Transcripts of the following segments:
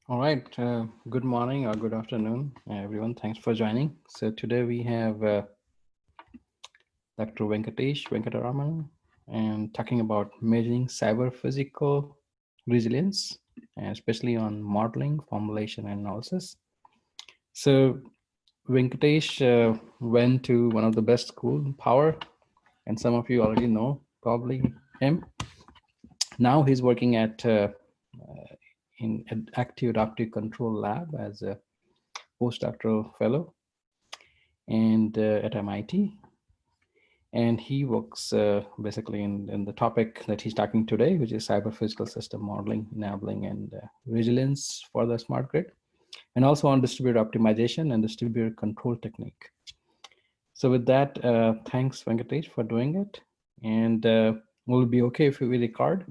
All right. Good morning or good afternoon, everyone. Thanks for joining. So today we have Dr. Venkatesh Venkataramanan and talking about measuring cyber physical resilience, especially on modeling, formulation, and analysis. So Venkatesh went to one of the best school, Power, and some of you already know probably him. Now he's working at in an active adaptive control lab as a postdoctoral fellow and at MIT. And he works basically in the topic that he's talking today, which is cyber physical system modeling, enabling, and resilience for the smart grid, and also on distributed optimization and distributed control technique. So with that, thanks Venkatesh for doing it. And will it be okay if we record?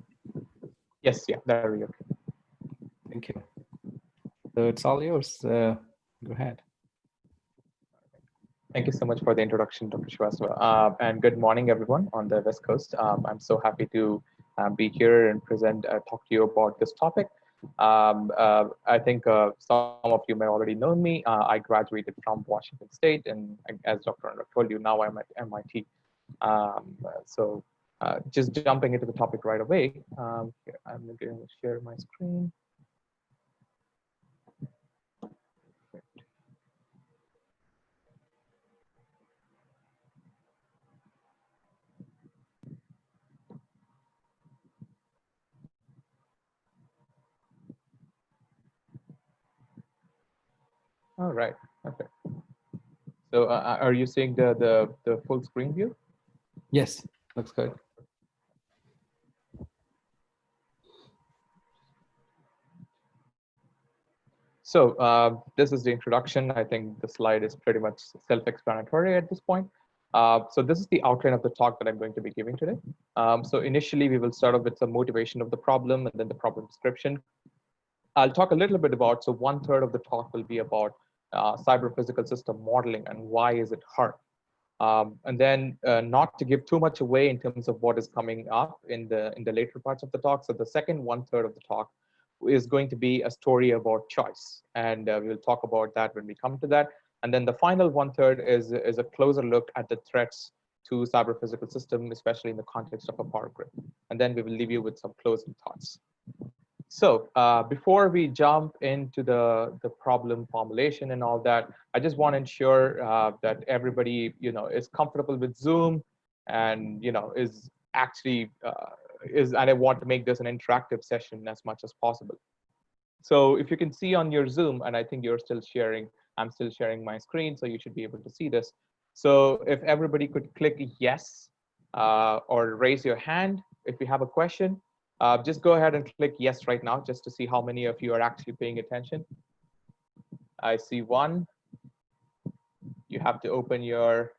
Yes, yeah, that'll be okay. Thank you. So it's all yours. Go ahead. Thank you so much for the introduction, Dr. Srivastava. And good morning, everyone on the West Coast. I'm so happy to be here and talk to you about this topic. I think some of you may already know me. I graduated from Washington State, and as Dr. Anurag told you, now I'm at MIT. Just jumping into the topic right away, here, I'm going to share my screen. All right. Okay. So are you seeing the full screen view? Yes, looks good. So this is the introduction. I think the slide is pretty much self-explanatory at this point. So this is the outline of the talk that I'm going to be giving today. So initially, we will start off with some motivation of the problem and then the problem description. I'll talk a little bit about, so 1/3 of the talk will be about cyber physical system modeling and why is it hard. And then not to give too much away in terms of what is coming up in the later parts of the talk. So the second 1/3 of the talk is going to be a story about choice, and we'll talk about that when we come to that. And then the final 1/3 is a closer look at the threats to cyber physical system, especially in the context of a power grid. And then we will leave you with some closing thoughts. So before we jump into the problem formulation and all that, I just want to ensure that everybody is comfortable with Zoom and is actually and I want to make this an interactive session as much as possible. So if you can see on your Zoom, and I think you're still sharing, I'm still sharing my screen, so you should be able to see this. So if everybody could click yes or raise your hand if you have a question. Just go ahead and click yes right now, just to see how many of you are actually paying attention. I see one. You have to open your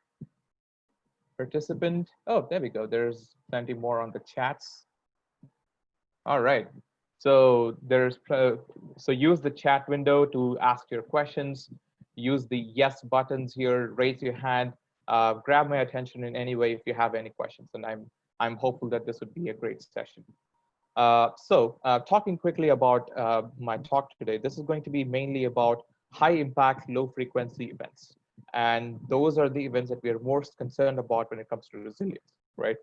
participant. Oh, there we go. There's plenty more on the chats. All right. So so use the chat window to ask your questions. Use the yes buttons here. Raise your hand. Grab my attention in any way if you have any questions, and I'm hopeful that this would be a great session. Talking quickly about my talk today, this is going to be mainly about high impact, low frequency events. And those are the events that we are most concerned about when it comes to resilience, right?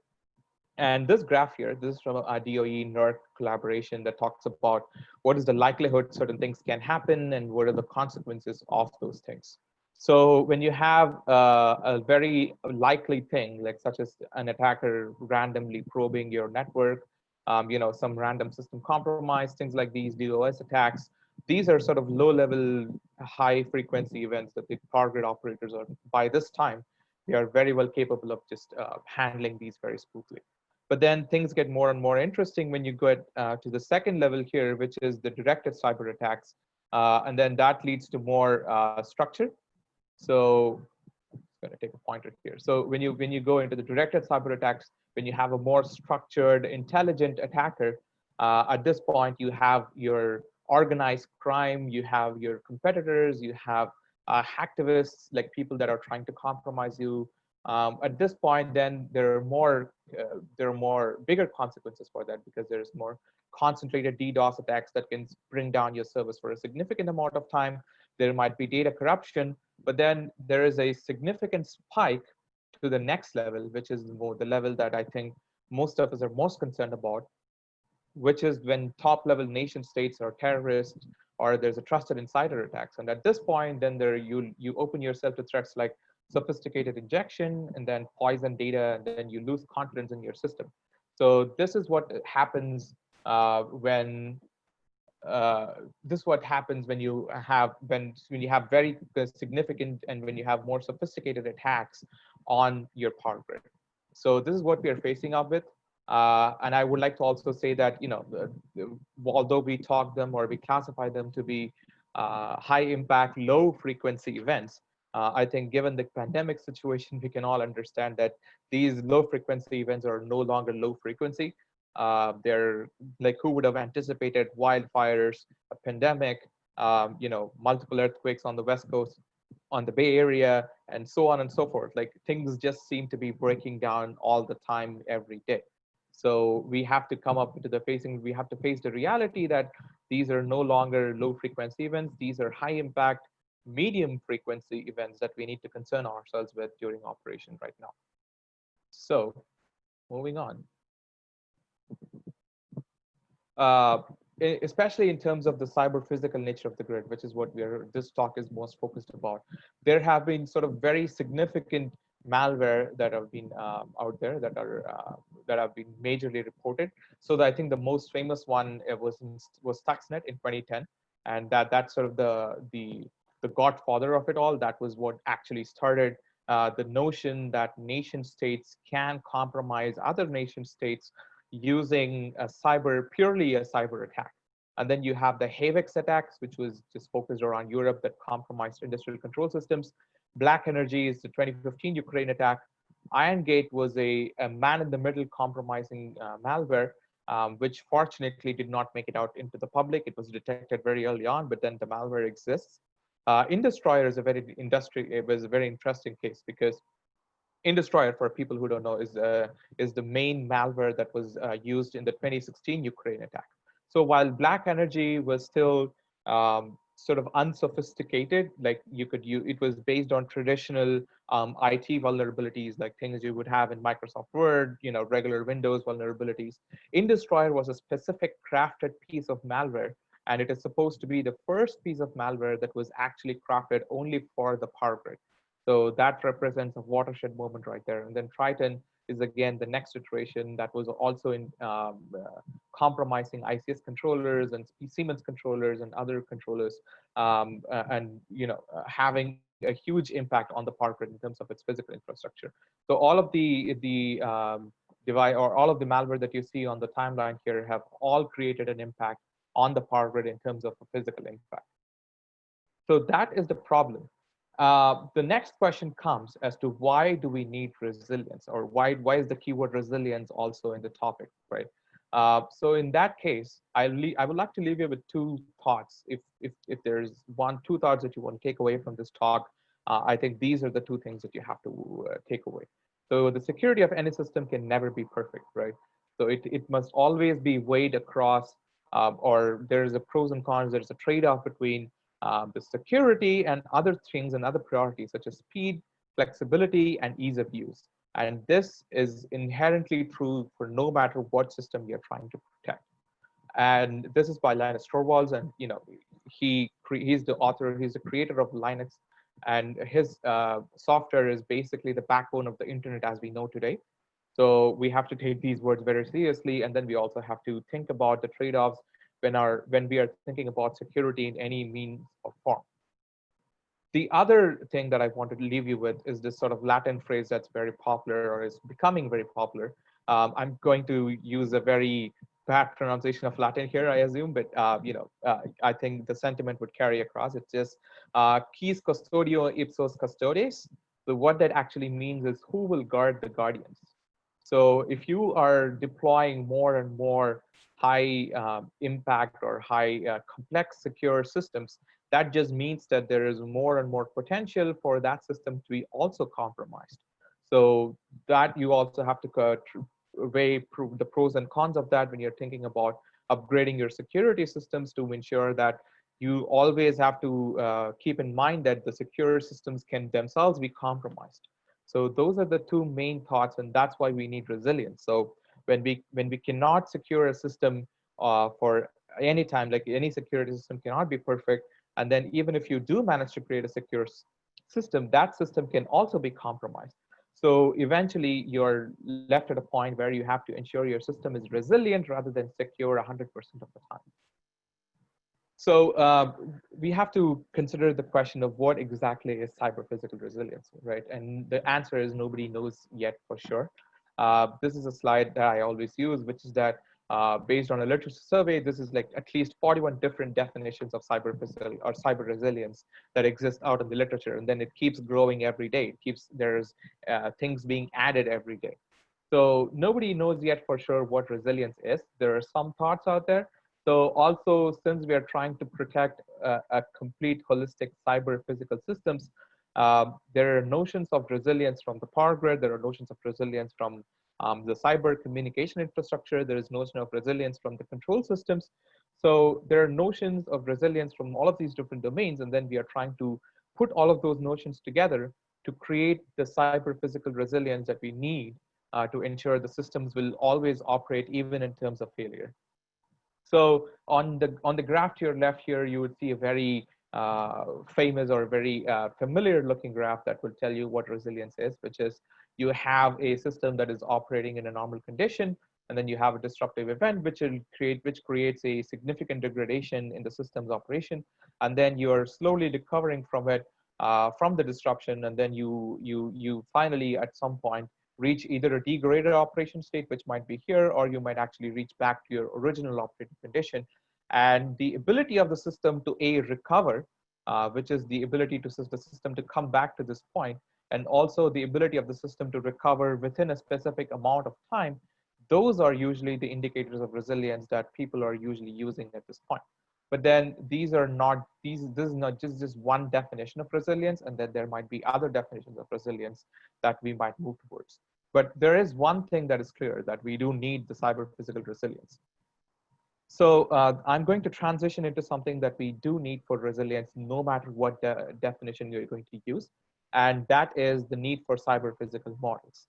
And this graph here, this is from a DOE NERC collaboration that talks about what is the likelihood certain things can happen and what are the consequences of those things. So when you have a very likely thing, like such as an attacker randomly probing your network, some random system compromise, things like these DOS attacks, these are sort of low-level, high-frequency events that the power grid operators are, by this time, they are very well capable of just handling these very spookily. But then things get more and more interesting when you get to the second level here, which is the directed cyber attacks. And then that leads to more structure. So I'm going to take a pointer here. So when you go into the directed cyber attacks, when you have a more structured, intelligent attacker, at this point you have your organized crime, you have your competitors, you have hacktivists, like people that are trying to compromise you. At this point, then there are more bigger consequences for that because there's more concentrated DDoS attacks that can bring down your service for a significant amount of time. There might be data corruption, but then there is a significant spike to the next level, which is more the level that I think most of us are most concerned about, which is when top level nation states or terrorists or there's a trusted insider attacks. And at this point, then you open yourself to threats like sophisticated injection and then poison data, and then you lose confidence in your system. So this is what happens when this is what happens when you have when you have very significant and when you have more sophisticated attacks on your power grid. So this is what we are facing up with. And I would like to also say that, although we talk them or we classify them to be high impact, low frequency events, I think given the pandemic situation, we can all understand that these low frequency events are no longer low frequency. They're like, who would have anticipated wildfires, a pandemic, multiple earthquakes on the West Coast, on the Bay Area, and so on and so forth. Like, things just seem to be breaking down all the time, every day. So we have to come up to we have to face the reality that these are no longer low frequency events. These are high impact, medium frequency events that we need to concern ourselves with during operation right now. So moving on. Especially in terms of the cyber physical nature of the grid, which is what this talk is most focused about. There have been sort of very significant malware that have been out there that have been majorly reported. So I think the most famous one was Stuxnet in 2010, and that's sort of the godfather of it all. That was what actually started the notion that nation states can compromise other nation states using purely a cyber attack. And then you have the HAVEX attacks, which was just focused around Europe, that compromised industrial control systems. Black Energy is the 2015 Ukraine attack. IronGate was a man-in-the-middle compromising malware, which fortunately did not make it out into the public. It was detected very early on, but then the malware exists. Indestroyer is it was a very interesting case, because Indestroyer, for people who don't know, is the main malware that was used in the 2016 Ukraine attack. So while Black Energy was still sort of unsophisticated, like it was based on traditional IT vulnerabilities, like things you would have in Microsoft Word, regular Windows vulnerabilities. Indestroyer was a specific crafted piece of malware, and it is supposed to be the first piece of malware that was actually crafted only for the power grid. So that represents a watershed moment right there. And then Triton is again the next iteration that was also in compromising ICS controllers and Siemens controllers and other controllers, and having a huge impact on the power grid in terms of its physical infrastructure. So all of the device or all of the malware that you see on the timeline here have all created an impact on the power grid in terms of a physical impact. So that is the problem. The next question comes as to why do we need resilience, or why is the keyword resilience also in the topic, right? So in that case, I would like to leave you with two thoughts. If there's two thoughts that you want to take away from this talk, I think these are the two things that you have to take away. So the security of any system can never be perfect, right? So it must always be weighed across, or there's a pros and cons, there's a trade-off between the security and other things and other priorities, such as speed, flexibility, and ease of use. And this is inherently true for no matter what system you're trying to protect. And this is by Linus Torvalds, and he's the author, he's the creator of Linux, and his software is basically the backbone of the internet as we know today. So we have to take these words very seriously, and then we also have to think about the trade-offs when we are thinking about security in any means or form. The other thing that I wanted to leave you with is this sort of Latin phrase that's very popular, or is becoming very popular. I'm going to use a very bad pronunciation of Latin here, I assume, but I think the sentiment would carry across. It's just quis custodio ipsos custodes. So what that actually means is, who will guard the guardians? So if you are deploying more and more high impact or high complex secure systems, that just means that there is more and more potential for that system to be also compromised. So that you also have to weigh the pros and cons of that when you're thinking about upgrading your security systems to ensure that you always have to keep in mind that the secure systems can themselves be compromised. So those are the two main thoughts, and that's why we need resilience. So when we cannot secure a system for any time, like any security system cannot be perfect, and then even if you do manage to create a secure system, that system can also be compromised. So eventually, you're left at a point where you have to ensure your system is resilient rather than secure 100% of the time. So we have to consider the question of what exactly is cyber-physical resilience, right? And the answer is nobody knows yet for sure. This is a slide that I always use, which is that based on a literature survey, this is like at least 41 different definitions of cyber-physical or cyber resilience that exist out in the literature. And then it keeps growing every day. There's things being added every day. So nobody knows yet for sure what resilience is. There are some thoughts out there. So also, since we are trying to protect a complete holistic cyber physical systems, there are notions of resilience from the power grid. There are notions of resilience from the cyber communication infrastructure. There is notion of resilience from the control systems. So there are notions of resilience from all of these different domains, and then we are trying to put all of those notions together to create the cyber physical resilience that we need to ensure the systems will always operate even in terms of failure. So on the graph to your left here, you would see a very famous or very familiar looking graph that will tell you what resilience is, which is you have a system that is operating in a normal condition, and then you have a disruptive event which creates a significant degradation in the system's operation, and then you're slowly recovering from it, from the disruption, and then you finally at some point reach either a degraded operation state, which might be here, or you might actually reach back to your original operating condition. And the ability of the system to recover, which is the ability to the system to come back to this point, and also the ability of the system to recover within a specific amount of time, those are usually the indicators of resilience that people are usually using at this point. But then these are not, this is not just one definition of resilience, and then there might be other definitions of resilience that we might move towards. But there is one thing that is clear, that we do need the cyber physical resilience. So I'm going to transition into something that we do need for resilience, no matter what definition you're going to use, and that is the need for cyber physical models.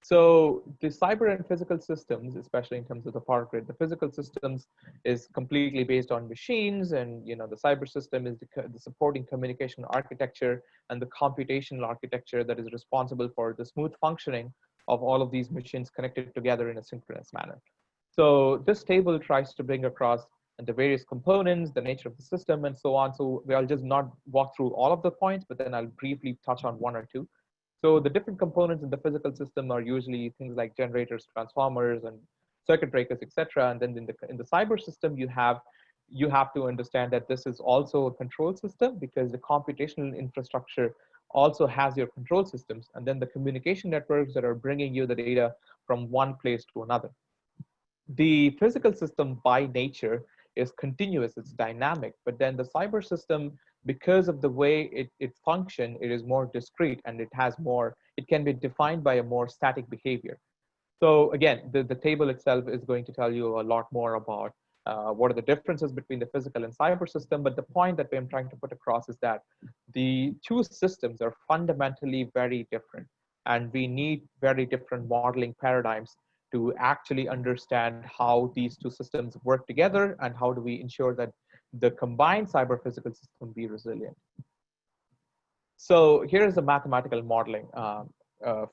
So the cyber and physical systems, especially in terms of the power grid, the physical systems is completely based on machines, and the cyber system is the supporting communication architecture and the computational architecture that is responsible for the smooth functioning of all of these machines connected together in a synchronous manner. So this table tries to bring across the various components, the nature of the system, and so on. So I'll just not walk through all of the points, but then I'll briefly touch on one or two. So the different components in the physical system are usually things like generators, transformers, and circuit breakers, etc. And then in the cyber system, you have to understand that this is also a control system, because the computational infrastructure also has your control systems, and then the communication networks that are bringing you the data from one place to another. The physical system by nature is continuous, it's dynamic, but then the cyber system, because of the way it functions, it is more discrete, and it can be defined by a more static behavior. So again, the table itself is going to tell you a lot more about what are the differences between the physical and cyber system, but the point that I'm trying to put across is that the two systems are fundamentally very different, and we need very different modeling paradigms to actually understand how these two systems work together, and how do we ensure that the combined cyber physical system be resilient. So here is a mathematical modeling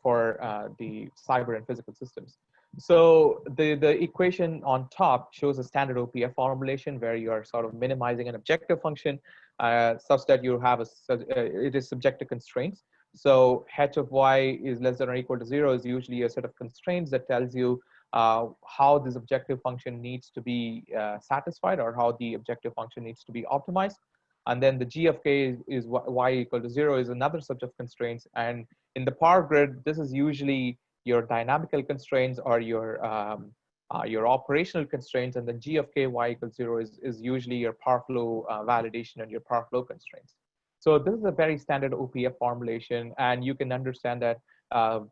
for the cyber and physical systems. So the equation on top shows a standard OPF formulation where you are sort of minimizing an objective function such that you have it is subject to constraints. So h of y is less than or equal to 0 is usually a set of constraints that tells you how this objective function needs to be satisfied, or how the objective function needs to be optimized. And then the g of k is y equal to 0 is another set of constraints. And in the power grid, this is usually your dynamical constraints, or your operational constraints, and then g of k y equals 0 is usually your power flow validation and your power flow constraints. So this is a very standard OPF formulation, and you can understand that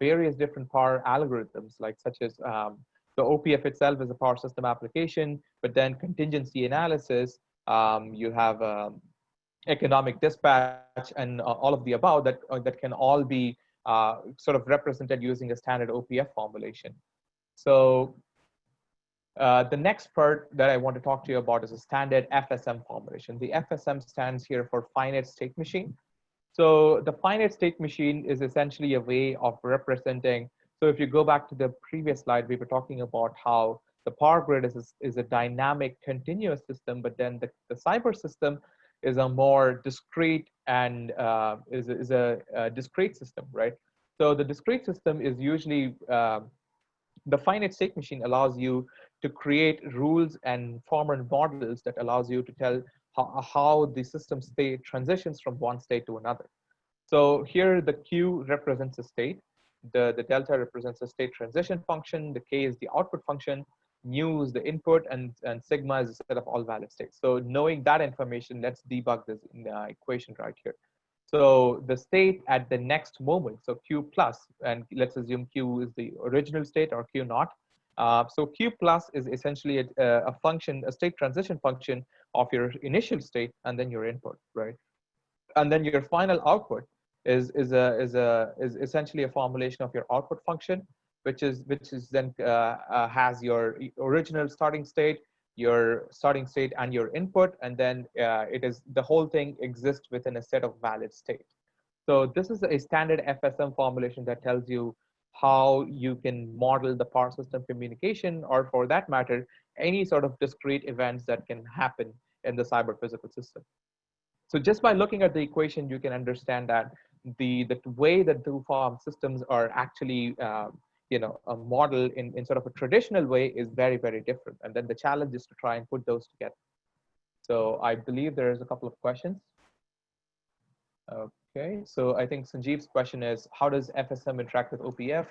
various different power algorithms, like such as the OPF itself is a power system application. but then contingency analysis, you have economic dispatch, and all of the above that can all be sort of represented using a standard OPF formulation. So the next part that I want to talk to you about is a standard FSM formulation. The FSM stands here for finite state machine. So the finite state machine is essentially a way of representing. So if you go back to the previous slide, we were talking about how the power grid is a dynamic continuous system, but then the cyber system is a more discrete and is a discrete system, right? So the discrete system is usually the finite state machine allows you to create rules and formal models that allows you to tell how the system state transitions from one state to another. So here the Q represents a state, the delta represents a state transition function, the K is the output function, mu is the input, and sigma is a set of all valid states. So knowing that information, let's debug this equation right here. So the state at the next moment, so Q plus, and let's assume Q is the original state or Q naught. So Q plus is essentially a function, a state transition function of your initial state and then your input, right? And then your final output is essentially a formulation of your output function, which is then has your original starting state, and your input, and then it is the whole thing exists within a set of valid states. So this is a standard FSM formulation that tells you how you can model the power system communication, or for that matter, any sort of discrete events that can happen in the cyber physical system. So just by looking at the equation, you can understand that the way that two form systems are actually a model in sort of a traditional way is very, very different. And then the challenge is to try and put those together. So I believe there is a couple of questions. Okay, so I think Sanjeev's question is, how does FSM interact with OPF?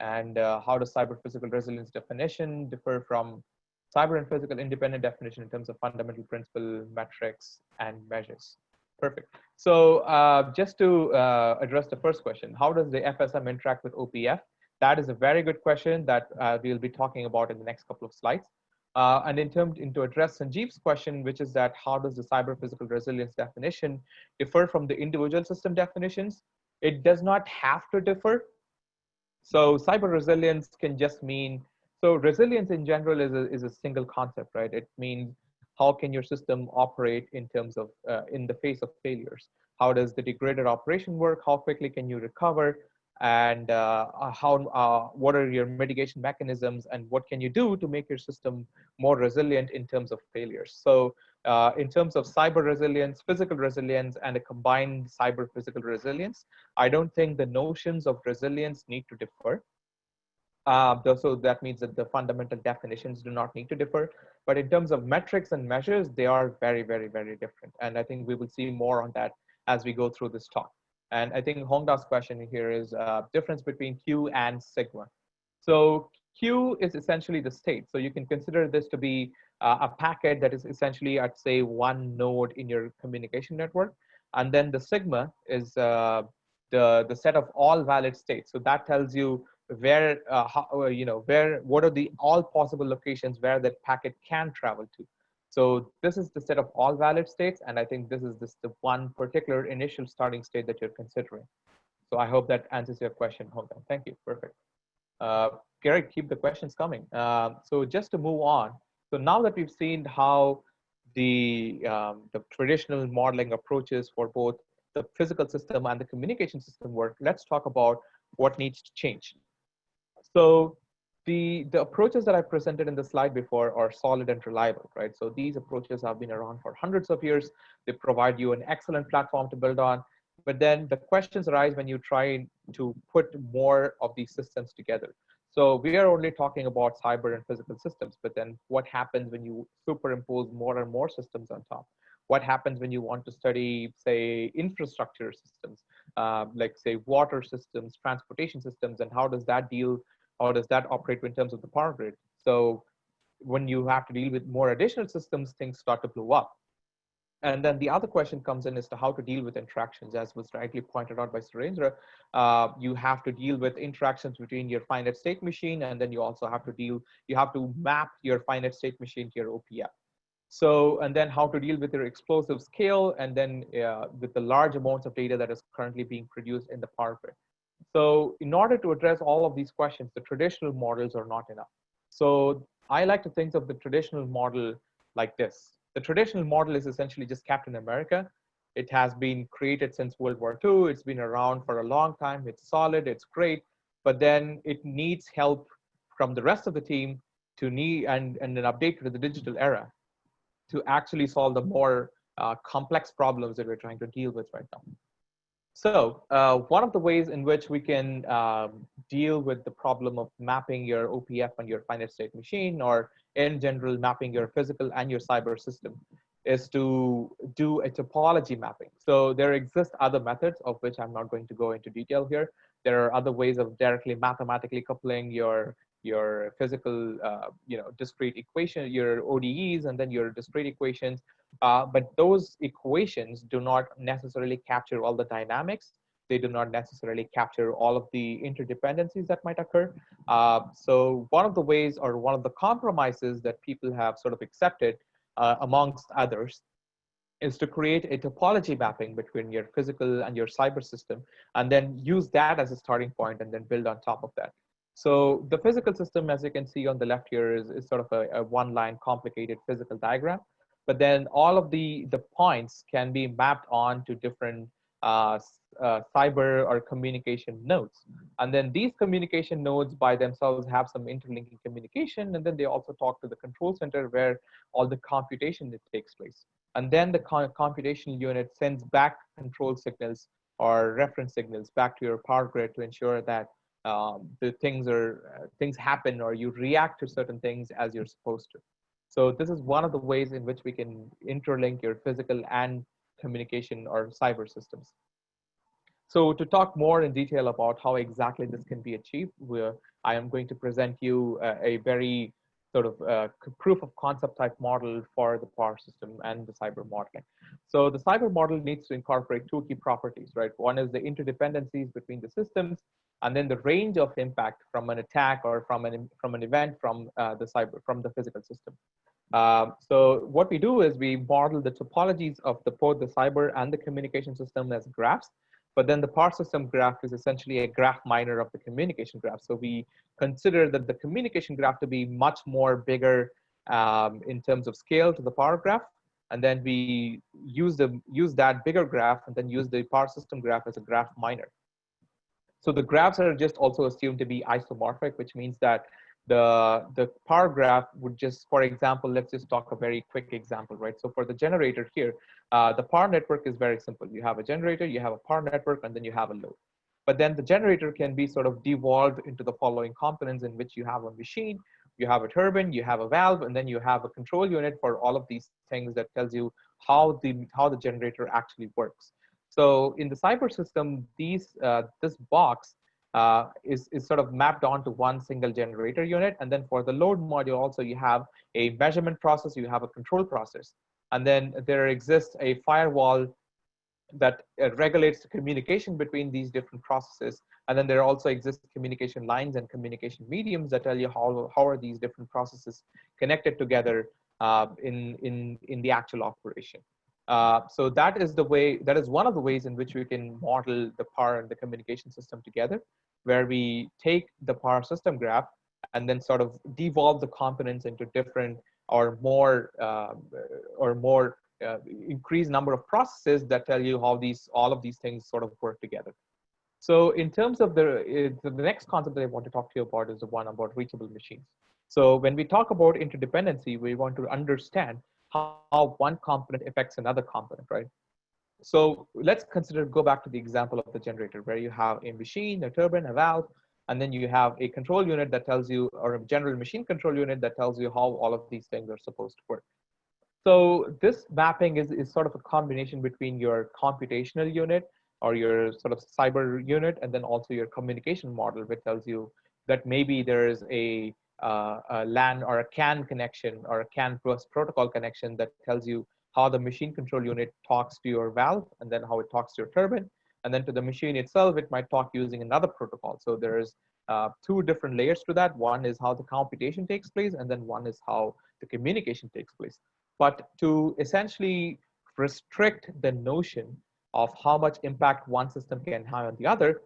And how does cyber physical resilience definition differ from cyber and physical independent definition in terms of fundamental principle, metrics, and measures? Perfect. So just to address the first question, how does the FSM interact with OPF? That is a very good question that we'll be talking about in the next couple of slides. And to address Sanjeev's question, which is that how does the cyber physical resilience definition differ from the individual system definitions? It does not have to differ. So cyber resilience can just mean, so resilience in general is a single concept, right? It means how can your system operate in terms of, in the face of failures? How does the degraded operation work? How quickly can you recover? And what are your mitigation mechanisms? And what can you do to make your system more resilient in terms of failures? So in terms of cyber resilience, physical resilience, and a combined cyber physical resilience, I don't think the notions of resilience need to differ. So that means that the fundamental definitions do not need to differ. But in terms of metrics and measures, they are very, very, very different. And I think we will see more on that as we go through this talk. And I think Hongda's question here is difference between Q and sigma. So Q is essentially the state. So you can consider this to be a packet that is essentially, I'd say, one node in your communication network. And then the sigma is the set of all valid states. So that tells you where, what are the all possible locations where that packet can travel to. So this is the set of all valid states, and I think this is the one particular initial starting state that you're considering. So I hope that answers your question, Hongda. Thank you, perfect. Gary, keep the questions coming. So just to move on, so now that we've seen how the traditional modeling approaches for both the physical system and the communication system work, let's talk about what needs to change. So the approaches that I presented in the slide before are solid and reliable, right? So these approaches have been around for hundreds of years. They provide you an excellent platform to build on. But then the questions arise when you try to put more of these systems together. So we are only talking about cyber and physical systems, but then what happens when you superimpose more and more systems on top? What happens when you want to study, say, infrastructure systems, like say water systems, transportation systems, and how does that operate in terms of the power grid? So when you have to deal with more additional systems, things start to blow up. And then the other question comes in as to how to deal with interactions, as was rightly pointed out by Surendra. You have to deal with interactions between your finite state machine, and then you also have to you have to map your finite state machine to your OPF. So, and then how to deal with your explosive scale, and then with the large amounts of data that is currently being produced in the power grid. So in order to address all of these questions, the traditional models are not enough. So I like to think of the traditional model like this. The traditional model is essentially just Captain America. It has been created since World War II. It's been around for a long time. It's solid, it's great, but then it needs help from the rest of the team to need and an update to the digital era to actually solve the more complex problems that we're trying to deal with right now. So one of the ways in which we can deal with the problem of mapping your OPF on your finite state machine, or in general, mapping your physical and your cyber system, is to do a topology mapping. So there exist other methods of which I'm not going to go into detail here. There are other ways of directly mathematically coupling your physical, discrete equation, your ODEs, and then your discrete equations. But those equations do not necessarily capture all the dynamics. They do not necessarily capture all of the interdependencies that might occur. So one of the ways, or one of the compromises that people have sort of accepted, amongst others, is to create a topology mapping between your physical and your cyber system, and then use that as a starting point and then build on top of that. So the physical system, as you can see on the left here, is sort of a one-line complicated physical diagram. But then all of the points can be mapped on to different cyber or communication nodes. And then these communication nodes by themselves have some interlinking communication, and then they also talk to the control center where all the computation that takes place. And then the computation unit sends back control signals or reference signals back to your power grid to ensure that the things happen, or you react to certain things as you're supposed to. So this is one of the ways in which we can interlink your physical and communication or cyber systems. So to talk more in detail about how exactly this can be achieved, I am going to present you a very sort of proof of concept type model for the power system and the cyber modeling. So the cyber model needs to incorporate two key properties, right? One is the interdependencies between the systems, and then the range of impact from an attack or from an event from the physical system. So what we do is we model the topologies of both the cyber and the communication system as graphs. But then the power system graph is essentially a graph minor of the communication graph. So we consider that the communication graph to be much more bigger in terms of scale to the power graph. And then we use that bigger graph and then use the power system graph as a graph minor. So the graphs are just also assumed to be isomorphic, which means that the power graph would just, for example, let's just talk a very quick example, right? So for the generator here, the power network is very simple. You have a generator, you have a power network, and then you have a load. But then the generator can be sort of devolved into the following components, in which you have a machine, you have a turbine, you have a valve, and then you have a control unit for all of these things that tells you how the generator actually works. So in the cyber system, this box is sort of mapped onto one single generator unit. And then for the load module also, you have a measurement process, you have a control process. And then there exists a firewall that regulates the communication between these different processes. And then there also exist communication lines and communication mediums that tell you how are these different processes connected together in the actual operation. So that is one of the ways in which we can model the power and the communication system together, where we take the power system graph and then sort of devolve the components into different or more increased number of processes that tell you how all of these things sort of work together. So in terms of the next concept that I want to talk to you about is the one about reachable machines. So when we talk about interdependency, we want to understand how one component affects another component, right? So let's go back to the example of the generator, where you have a machine, a turbine, a valve, and then you have a control unit that tells you, or a general machine control unit that tells you how all of these things are supposed to work. So this mapping is sort of a combination between your computational unit or your sort of cyber unit, and then also your communication model, which tells you that maybe there is a LAN or a CAN connection or a CAN plus protocol connection that tells you how the machine control unit talks to your valve, and then how it talks to your turbine. And then to the machine itself, it might talk using another protocol. So there's two different layers to that. One is how the computation takes place, and then one is how the communication takes place. But to essentially restrict the notion of how much impact one system can have on the other,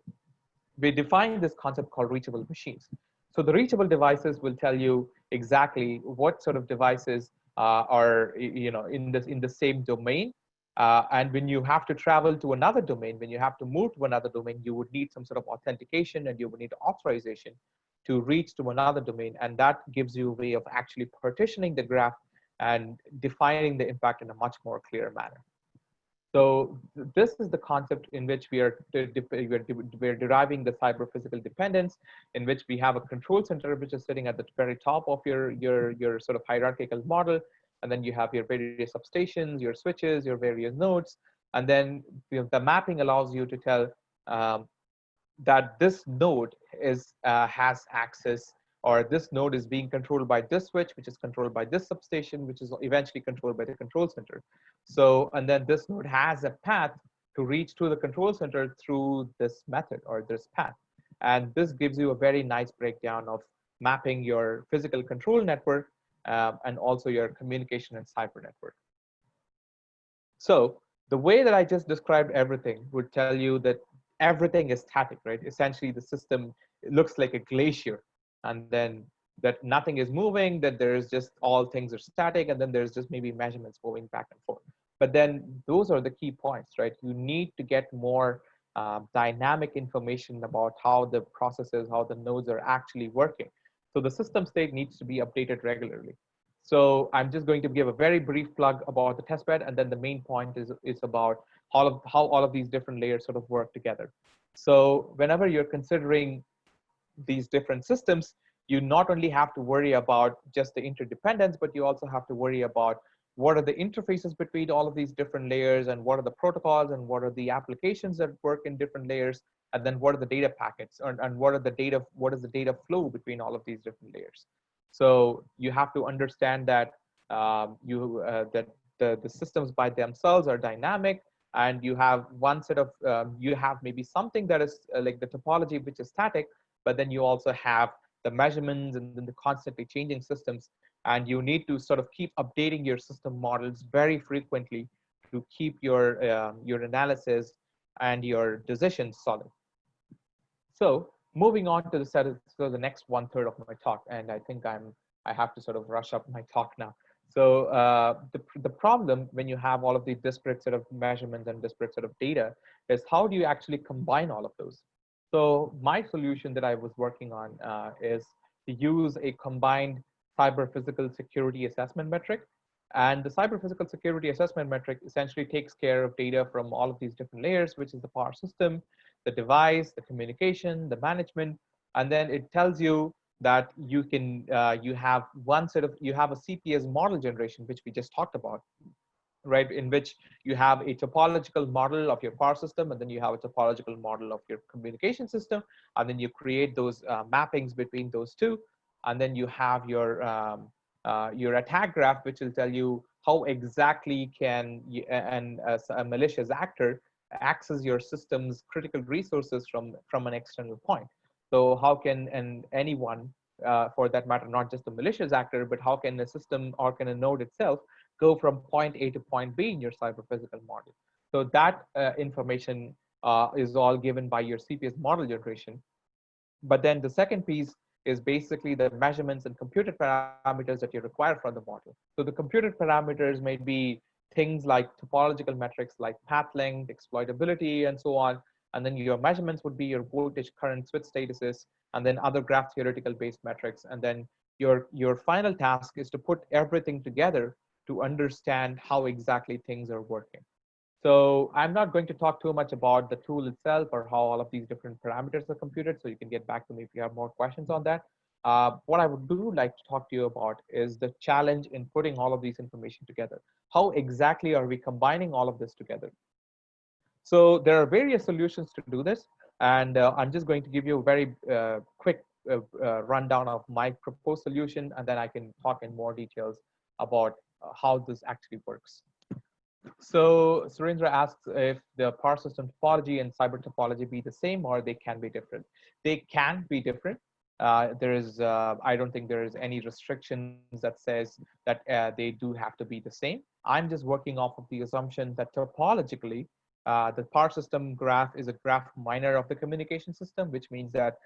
we define this concept called reachable machines. So the reachable devices will tell you exactly what sort of devices are in the same domain. And when you have to travel to another domain, when you have to move to another domain, you would need some sort of authentication and you would need authorization to reach to another domain. And that gives you a way of actually partitioning the graph and defining the impact in a much more clear manner. So this is the concept in which we're deriving the cyber physical dependence, in which we have a control center which is sitting at the very top of your sort of hierarchical model, and then you have your various substations, your switches, your various nodes, and then the mapping allows you to tell that this node has access, or this node is being controlled by this switch, which is controlled by this substation, which is eventually controlled by the control center. So, and then this node has a path to reach to the control center through this method or this path. And this gives you a very nice breakdown of mapping your physical control network and also your communication and cyber network. So the way that I just described everything would tell you that everything is static, right? Essentially, the system looks like a glacier, and then that nothing is moving, that there's just all things are static, and then there's just maybe measurements moving back and forth. But then those are the key points, right? You need to get more dynamic information about how the processes, how the nodes are actually working. So the system state needs to be updated regularly. So I'm just going to give a very brief plug about the testbed, and then the main point is about how all of these different layers sort of work together. So whenever you're considering these different systems, you not only have to worry about just the interdependence, but you also have to worry about what are the interfaces between all of these different layers, and what are the protocols, and what are the applications that work in different layers, and then what are the data packets, and what is the data flow between all of these different layers. So you have to understand that that the systems by themselves are dynamic, and you have one set of you have maybe something that is like the topology, which is static, but then you also have the measurements and then the constantly changing systems, and you need to sort of keep updating your system models very frequently to keep your analysis and your decisions solid. So moving on to the next 1/3 of my talk, and I think I have to sort of rush up my talk now. So the problem when you have all of these disparate set of measurements and disparate set of data is how do you actually combine all of those? So my solution that I was working on is to use a combined cyber physical security assessment metric. And the cyber physical security assessment metric essentially takes care of data from all of these different layers, which is the power system, the device, the communication, the management, and then it tells you that you can you have a CPS model generation, which we just talked about, right? In which you have a topological model of your power system, and then you have a topological model of your communication system, and then you create those mappings between those two, and then you have your attack graph, which will tell you how exactly can you, and a malicious actor access your system's critical resources from an external point. So how can anyone, for that matter, not just a malicious actor, but how can a system or can a node itself go from point A to point B in your cyber physical model? So that information is all given by your CPS model generation. But then the second piece is basically the measurements and computed parameters that you require from the model. So the computed parameters may be things like topological metrics like path length, exploitability, and so on. And then your measurements would be your voltage, current, switch statuses, and then other graph theoretical based metrics. And then your final task is to put everything together to understand how exactly things are working. So I'm not going to talk too much about the tool itself or how all of these different parameters are computed. So you can get back to me if you have more questions on that. What I would do like to talk to you about is the challenge in putting all of these information together. How exactly are we combining all of this together? So there are various solutions to do this. And I'm just going to give you a very quick rundown of my proposed solution, and then I can talk in more details about how this actually works. So Surendra asks if the power system topology and cyber topology be the same or they can be different. They can be different. I don't think there is any restrictions that says that they do have to be the same. I'm just working off of the assumption that topologically, the power system graph is a graph minor of the communication system, which means that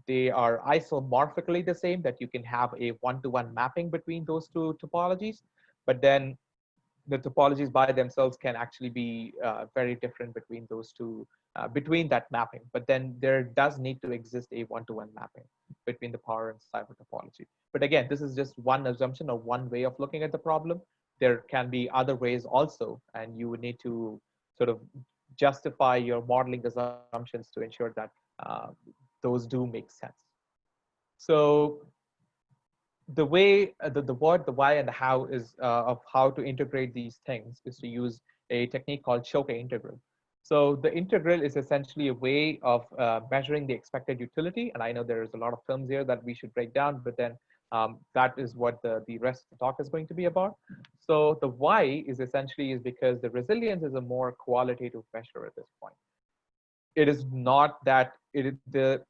they are isomorphically the same, that you can have a one-to-one mapping between those two topologies. But then the topologies by themselves can actually be very different between those two, between that mapping. But then there does need to exist a one-to-one mapping between the power and cyber topology. But again, this is just one assumption or one way of looking at the problem. There can be other ways also, and you would need to sort of justify your modeling assumptions to ensure that uh, those do make sense. So the way the what, the why, and the how is of how to integrate these things is to use a technique called choke integral. So the integral is essentially a way of measuring the expected utility. And I know there is a lot of terms here that we should break down, but then that is what the rest of the talk is going to be about. So the why is essentially is because the resilience is a more qualitative measure at this point. It is not that the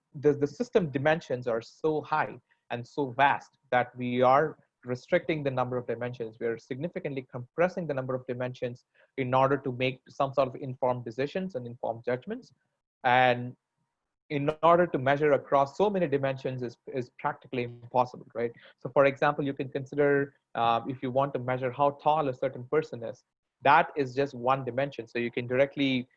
system dimensions are so high and so vast that we are restricting the number of dimensions. We are significantly compressing the number of dimensions in order to make some sort of informed decisions and informed judgments. And in order to measure across so many dimensions is practically impossible, right? So for example, you can consider if you want to measure how tall a certain person is, that is just one dimension. So you can directly,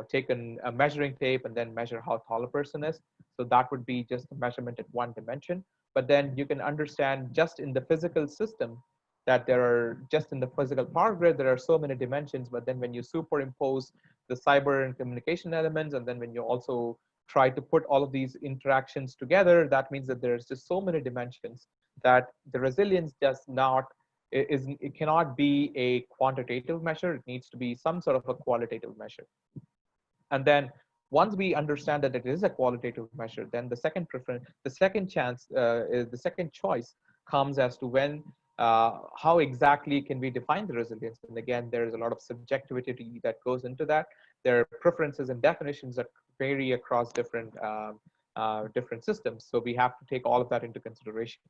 take a measuring tape and then measure how tall a person is. So that would be just a measurement at one dimension. But then you can understand just in the physical system that there are, just in the physical power grid, there are so many dimensions. But then when you superimpose the cyber and communication elements, and then when you also try to put all of these interactions together, that means that there's just so many dimensions that the resilience does not, it cannot be a quantitative measure. It needs to be some sort of a qualitative measure. And then once we understand that it is a qualitative measure, then the second preference, the second choice comes as to when, how exactly can we define the resilience? And again, there is a lot of subjectivity that goes into that. There are preferences and definitions that vary across different systems. So we have to take all of that into consideration.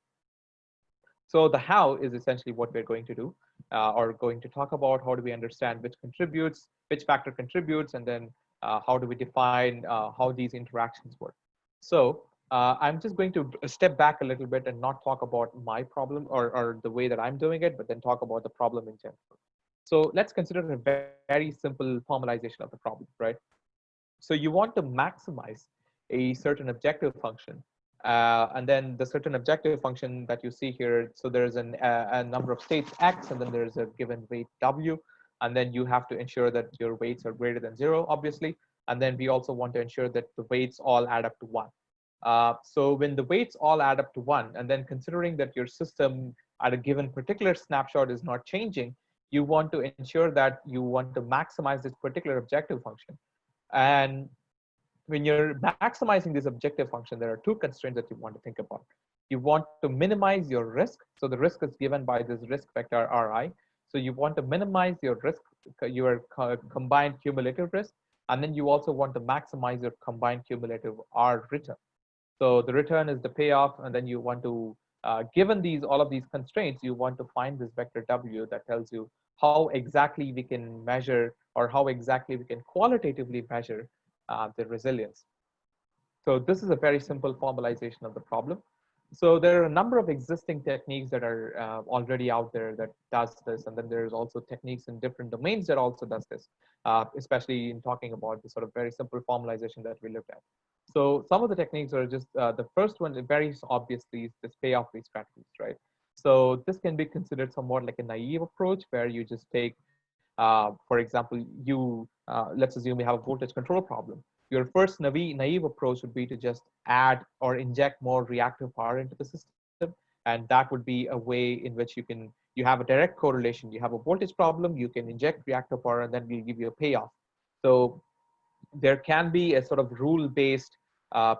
So the how is essentially what we're going to do, or going to talk about. How do we understand which factor contributes, and then how do we define how these interactions work? So I'm just going to step back a little bit and not talk about my problem or the way that I'm doing it, but then talk about the problem in general. So let's consider a very simple formalization of the problem, right? So you want to maximize a certain objective function. And then the certain objective function that you see here, so there's a number of states x, and then there's a given weight w. And then you have to ensure that your weights are greater than 0, obviously. And then we also want to ensure that the weights all add up to 1. So when the weights all add up to 1, and then considering that your system at a given particular snapshot is not changing, you want to ensure that you want to maximize this particular objective function. And when you're maximizing this objective function, there are two constraints that you want to think about. You want to minimize your risk. So the risk is given by this risk vector Ri. So you want to minimize your risk, your combined cumulative risk. And then you also want to maximize your combined cumulative R return. So the return is the payoff. And then you want to, given all of these constraints, you want to find this vector W that tells you how exactly we can measure, or how exactly we can qualitatively measure the resilience. So this is a very simple formalization of the problem. So there are a number of existing techniques that are already out there that does this. And then there's also techniques in different domains that also does this, especially in talking about the sort of very simple formalization that we looked at. So some of the techniques are just, the first one, very obviously, is this payoff-based strategies, right? So this can be considered somewhat like a naive approach, where you just take, for example, let's assume you have a voltage control problem. Your first naive approach would be to just add or inject more reactive power into the system. And that would be a way in which you have a direct correlation. You have a voltage problem, you can inject reactive power, and then we'll give you a payoff. So there can be a sort of rule-based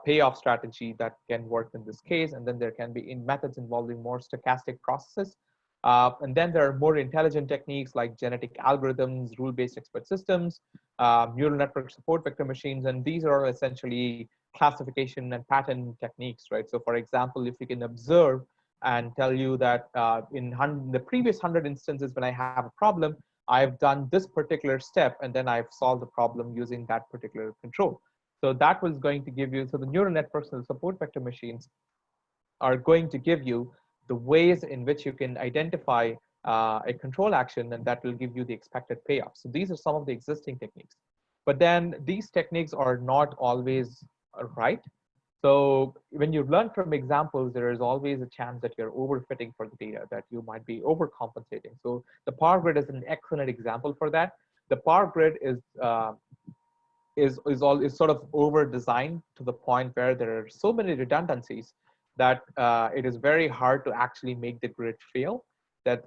payoff strategy that can work in this case. And then there can be methods involving more stochastic processes. And then there are more intelligent techniques like genetic algorithms, rule-based expert systems, neural network support vector machines, and these are essentially classification and pattern techniques, right? So for example, if we can observe and tell you that in the previous 100 instances when I have a problem, I've done this particular step and then I've solved the problem using that particular control. So that was going to give you, so the neural networks and the support vector machines are going to give you the ways in which you can identify a control action, and that will give you the expected payoff. So these are some of the existing techniques. But then these techniques are not always right. So when you learn from examples, there is always a chance that you're overfitting for the data, that you might be overcompensating. So the power grid is an excellent example for that. The power grid is sort of over designed to the point where there are so many redundancies that it is very hard to actually make the grid fail, that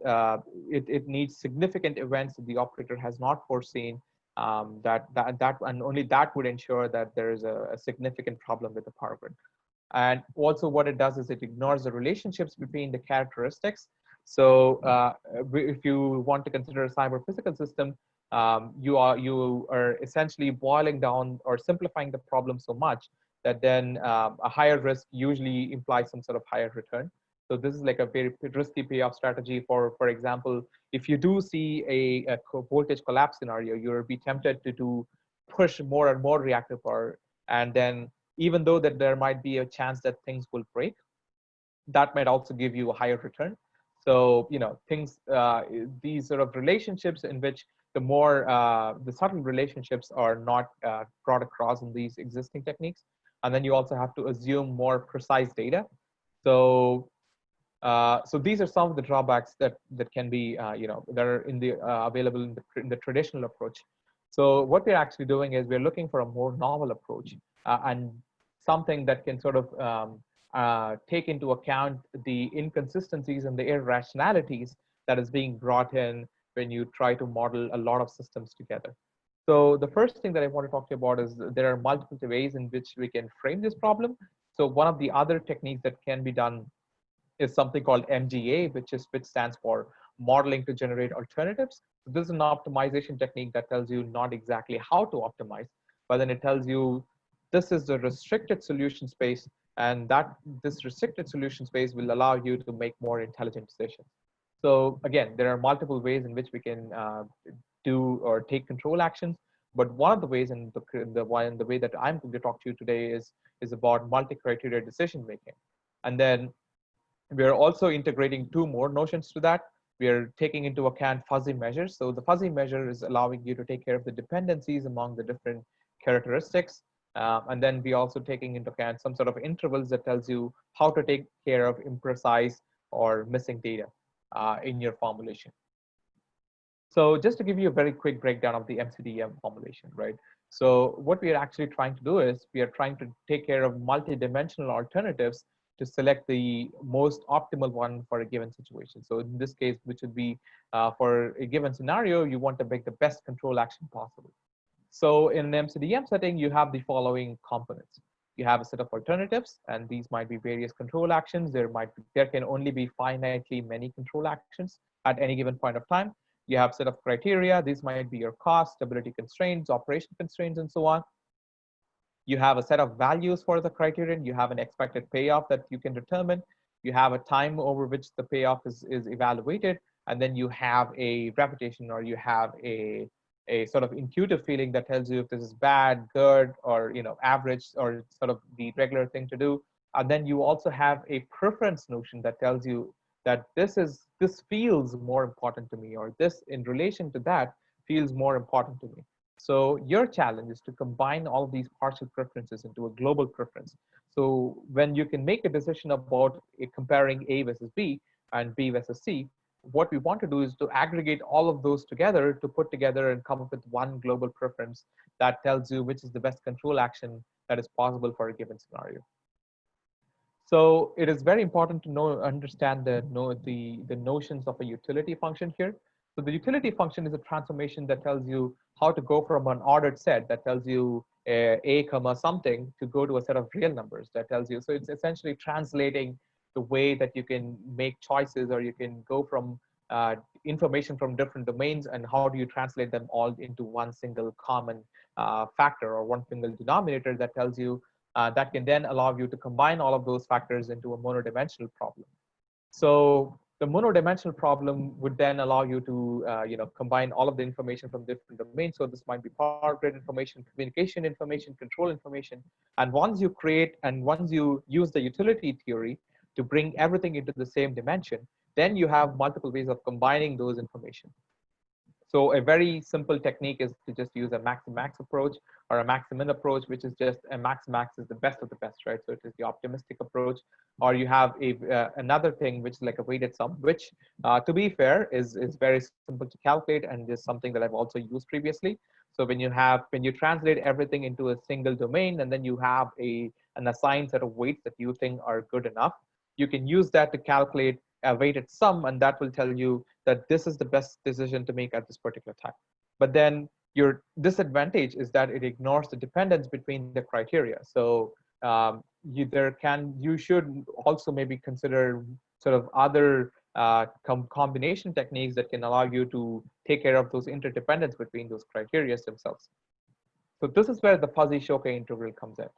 it needs significant events that the operator has not foreseen, and only that would ensure that there is a significant problem with the power grid. And also what it does is it ignores the relationships between the characteristics. So if you want to consider a cyber physical system, you are essentially boiling down or simplifying the problem so much that then a higher risk usually implies some sort of higher return. So this is like a very risky payoff strategy. For example, if you do see a voltage collapse scenario, you'll be tempted to push more and more reactive power, and then even though that there might be a chance that things will break, that might also give you a higher return. So, these sort of relationships in which the subtle relationships are not brought across in these existing techniques. And then you also have to assume more precise data. So, so these are some of the drawbacks that can be, that are available in the traditional approach. So what we're actually doing is we're looking for a more novel approach, and something that can sort of take into account the inconsistencies and the irrationalities that is being brought in when you try to model a lot of systems together. So the first thing that I want to talk to you about is there are multiple ways in which we can frame this problem. So one of the other techniques that can be done is something called MGA, which stands for modeling to generate alternatives. So this is an optimization technique that tells you not exactly how to optimize, but then it tells you this is the restricted solution space, and that this restricted solution space will allow you to make more intelligent decisions. So again, there are multiple ways in which we can do or take control actions. But one of the ways, and the way that I'm going to talk to you today is about multi-criteria decision making. And then we are also integrating two more notions to that. We are taking into account fuzzy measures. So the fuzzy measure is allowing you to take care of the dependencies among the different characteristics. And then we also taking into account some sort of intervals that tells you how to take care of imprecise or missing data in your formulation. So just to give you a very quick breakdown of the MCDM formulation, right? So what we are actually trying to do is we are trying to take care of multi-dimensional alternatives to select the most optimal one for a given situation. So in this case, which would be for a given scenario, you want to make the best control action possible. So in an MCDM setting, you have the following components. You have a set of alternatives, and these might be various control actions. There can only be finitely many control actions at any given point of time. You have a set of criteria. These might be your cost, stability constraints, operation constraints, and so on. You have a set of values for the criterion. You have an expected payoff that you can determine. You have a time over which the payoff is evaluated. And then you have a reputation, or you have a sort of intuitive feeling that tells you if this is bad, good, or average, or sort of the regular thing to do. And then you also have a preference notion that tells you that this feels more important to me, or this in relation to that feels more important to me. So your challenge is to combine all of these partial preferences into a global preference. So when you can make a decision about comparing A versus B and B versus C, what we want to do is to aggregate all of those together to put together and come up with one global preference that tells you which is the best control action that is possible for a given scenario. So it is very important to understand the notions of a utility function here. So the utility function is a transformation that tells you how to go from an ordered set that tells you a comma something to go to a set of real numbers that tells you. So it's essentially translating the way that you can make choices, or you can go from information from different domains, and how do you translate them all into one single common factor or one single denominator that tells you that can then allow you to combine all of those factors into a monodimensional problem. So the monodimensional problem would then allow you to combine all of the information from different domains. So this might be power grid information, communication information, control information. And once you create and once you use the utility theory to bring everything into the same dimension, then you have multiple ways of combining those information. So a very simple technique is to just use a max-max approach or a max-min approach, which is just a max-max is the best of the best, right? So it is the optimistic approach. Or you have another thing, which is like a weighted sum, which to be fair is very simple to calculate and is something that I've also used previously. So when you translate everything into a single domain, and then you have an assigned set of weights that you think are good enough, you can use that to calculate a weighted sum, and that will tell you that this is the best decision to make at this particular time. But then your disadvantage is that it ignores the dependence between the criteria. So you should also maybe consider sort of other combination techniques that can allow you to take care of those interdependence between those criteria themselves. So this is where the fuzzy Choquet integral comes in.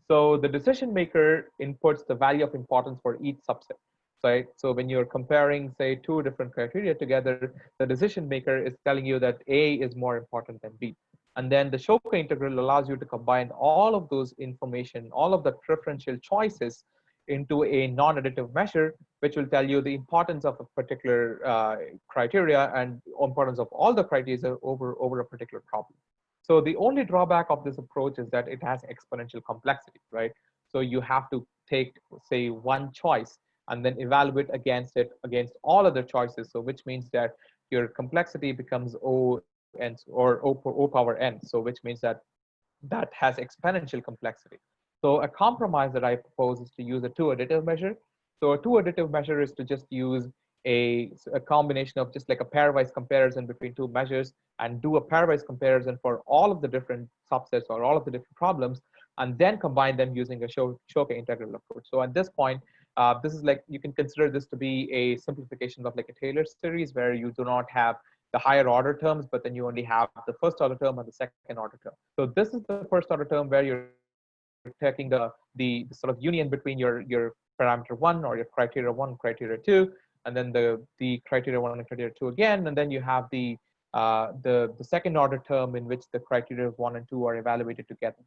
So the decision maker inputs the value of importance for each subset, right? So when you're comparing, say, two different criteria together, the decision maker is telling you that A is more important than B. And then the Choquet integral allows you to combine all of those information, all of the preferential choices into a non-additive measure, which will tell you the importance of a particular criteria and importance of all the criteria over a particular problem. So the only drawback of this approach is that it has exponential complexity, right? So you have to take, say, one choice and then evaluate against it against all other choices. So which means that your complexity becomes O power n. So which means that that has exponential complexity. So a compromise that I propose is to use a two additive measure. So a two additive measure is to just use a combination of just like a pairwise comparison between two measures and do a pairwise comparison for all of the different subsets or all of the different problems, and then combine them using a Choquet integral approach. So at this point, this is like, you can consider this to be a simplification of like a Taylor series, where you do not have the higher order terms, but then you only have the first order term and the second order term. So this is the first order term where you're taking the sort of union between your parameter one or your criteria one, criteria two, and then the criteria one and criteria two again, and then you have the second order term in which the criteria one and two are evaluated together.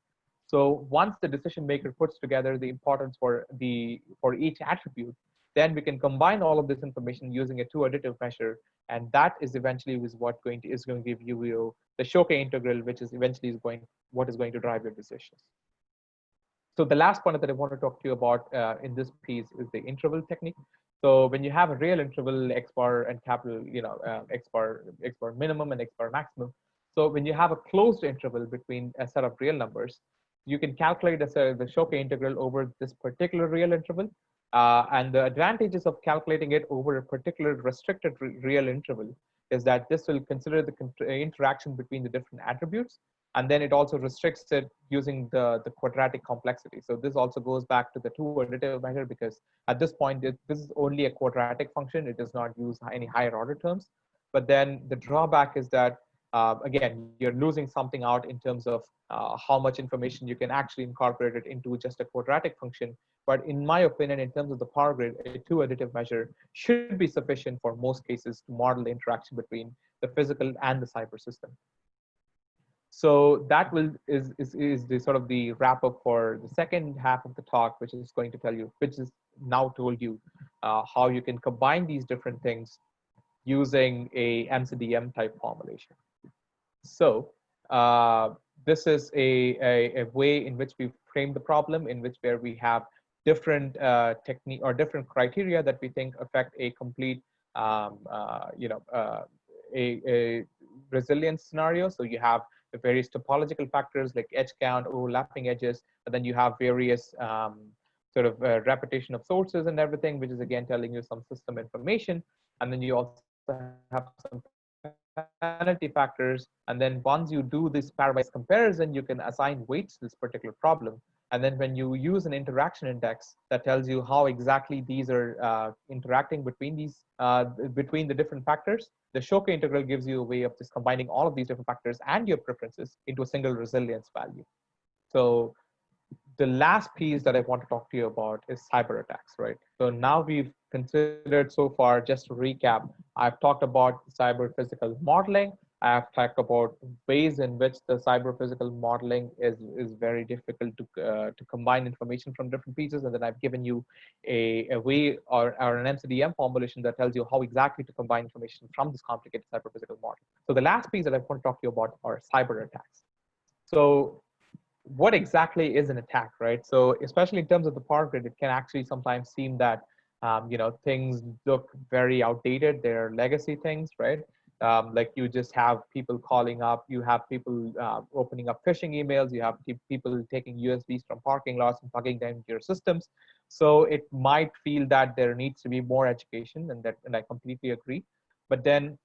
So once the decision maker puts together the importance for each attribute, then we can combine all of this information using a two additive measure, and that is eventually what is going to give you the Choquet integral, which is eventually what is going to drive your decisions. So the last point that I want to talk to you about in this piece is the interval technique. So when you have a real interval, x bar and capital, x bar minimum and x bar maximum. So when you have a closed interval between a set of real numbers, you can calculate the Choquet integral over this particular real interval. And the advantages of calculating it over a particular restricted real interval is that this will consider the interaction between the different attributes, and then it also restricts it using the quadratic complexity. So this also goes back to the two additive measure, because at this point, this is only a quadratic function. It does not use any higher order terms. But then the drawback is that, again, you're losing something out in terms of how much information you can actually incorporate it into just a quadratic function. But in my opinion, in terms of the power grid, a two additive measure should be sufficient for most cases to model the interaction between the physical and the cyber system. So that is the sort of the wrap up for the second half of the talk, which is going to tell you, which is now told you how you can combine these different things using a MCDM type formulation. So this is a way in which we frame the problem, in which where we have different technique or different criteria that we think affect a complete a resilience scenario. So you have the various topological factors like edge count, overlapping edges, and then you have various sort of repetition of sources and everything, which is again telling you some system information. And then you also have some penalty factors. And then once you do this pairwise comparison, you can assign weights to this particular problem. And then when you use an interaction index that tells you how exactly these are interacting between the different factors, the Shoke integral gives you a way of just combining all of these different factors and your preferences into a single resilience value. So the last piece that I want to talk to you about is cyber attacks, right? So now we've considered so far, just to recap, I've talked about cyber physical modeling. I've talked about ways in which the cyber physical modeling is very difficult to combine information from different pieces. And then I've given you a way or an MCDM formulation that tells you how exactly to combine information from this complicated cyber physical model. So the last piece that I want to talk to you about are cyber attacks. So what exactly is an attack, right? So especially in terms of the power grid, it can actually sometimes seem that things look very outdated. They're legacy things, right? Like you just have people calling up, you have people opening up phishing emails, you have people taking USBs from parking lots and plugging them into your systems. So it might feel that there needs to be more education, and I completely agree. But then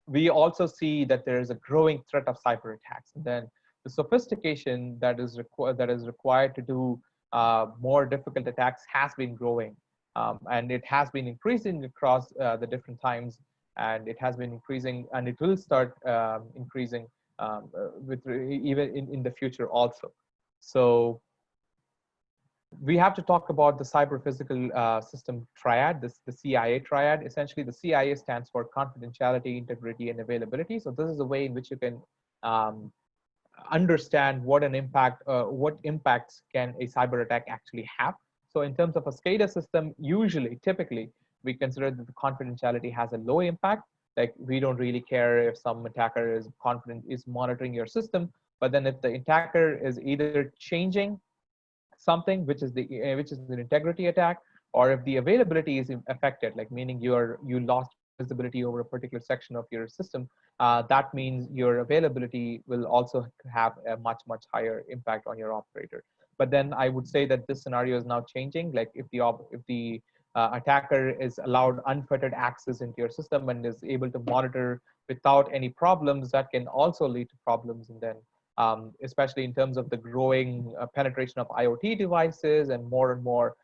we also see that there is a growing threat of cyber attacks. And then the sophistication that is required to do more difficult attacks has been growing. And it has been increasing across the different times, and it has been increasing, and it will start increasing even in the future also. So we have to talk about the cyber physical system triad, the CIA triad. Essentially, the CIA stands for confidentiality, integrity, and availability. So this is a way in which you can understand what impacts can a cyber attack actually have. So in terms of a SCADA system, typically, we consider that the confidentiality has a low impact. Like we don't really care if some attacker is monitoring your system, but then if the attacker is either changing something, which is an integrity attack, or if the availability is affected, like meaning you lost visibility over a particular section of your system, that means your availability will also have a much higher impact on your operator. But then I would say that this scenario is now changing. Like if the attacker is allowed unfettered access into your system and is able to monitor without any problems, that can also lead to problems. And then especially in terms of the growing penetration of IoT devices and more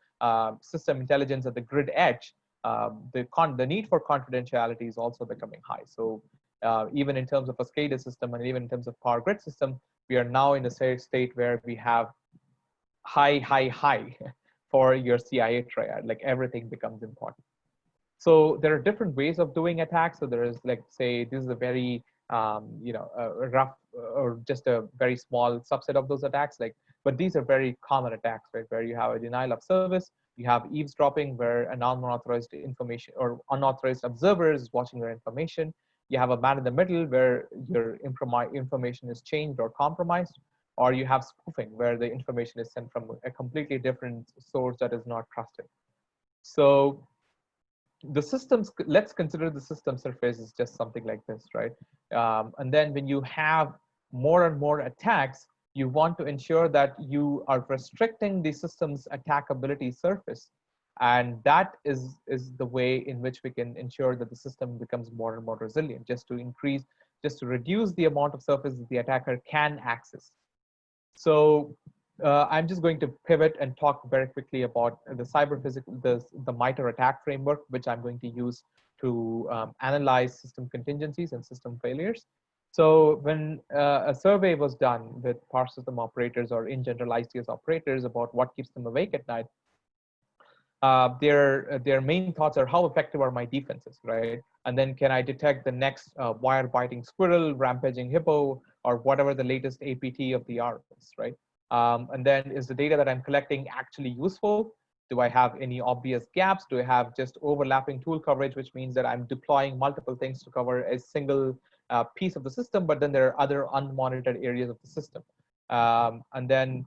system intelligence at the grid edge, the need for confidentiality is also becoming high. So even in terms of a SCADA system and even in terms of power grid system, we are now in a state where we have high for your CIA triad, like everything becomes important. So there are different ways of doing attacks. So there is, like, say, this is a very a rough or just a very small subset of those attacks. But these are very common attacks, right? Where you have a denial of service, you have eavesdropping, where an unauthorized information or unauthorized observer is watching your information. You have a man in the middle, where your information is changed or compromised, or you have spoofing, where the information is sent from a completely different source that is not trusted. So the systems, let's consider the system surface is just something like this, right? And then when you have more and more attacks, you want to ensure that you are restricting the system's attackability surface. And that is the way in which we can ensure that the system becomes more and more resilient, just to reduce the amount of surface that the attacker can access. So I'm just going to pivot and talk very quickly about the cyber physical, the MITRE attack framework, which I'm going to use to analyze system contingencies and system failures. So when a survey was done with power system operators, or in general ICS operators, about what keeps them awake at night, their main thoughts are, how effective are my defenses, right? And then, can I detect the next wire biting squirrel, rampaging hippo, or whatever the latest APT of the hour is, right? And then, is the data that I'm collecting actually useful? Do I have any obvious gaps? Do I have just overlapping tool coverage, which means that I'm deploying multiple things to cover a single piece of the system, but then there are other unmonitored areas of the system? And then,